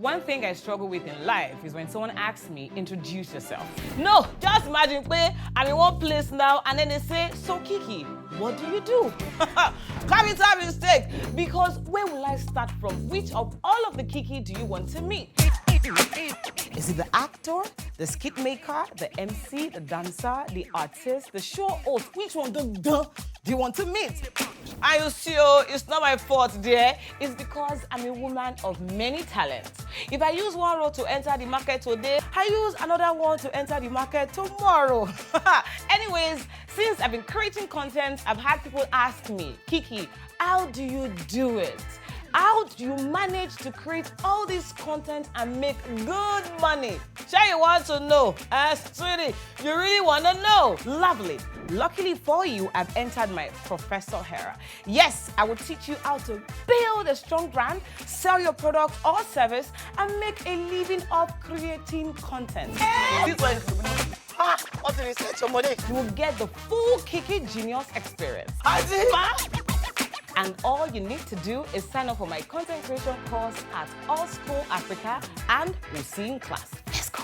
One thing I struggle with in life is when someone asks me, introduce yourself. No, just imagine, I'm in one place now and then they say, so KieKie, what do you do? Capital mistake, because where will I start from? Which of all of the KieKie do you want to meet? Is it the actor, the skit maker, the MC, the dancer, the artist, the show host? Which one do you want to meet? Are you sure? It's not my fault, dear. It's because I'm a woman of many talents. If I use one role to enter the market today, I use another one to enter the market tomorrow. Anyways, since I've been creating content, I've had people ask me, KieKie, how do you do it? How do you manage to create all this content and make good money? Sure you want to know? Sweetie, you really want to know? Lovely. Luckily for you, I've entered my professor era. Yes, I will teach you how to build a strong brand, sell your product or service, and make a living off creating content. This one is what did you say, somebody? You will get the full KieKie Genius experience. And all you need to do is sign up for my content creation course at All School Africa, and we'll see you in class. Let's go.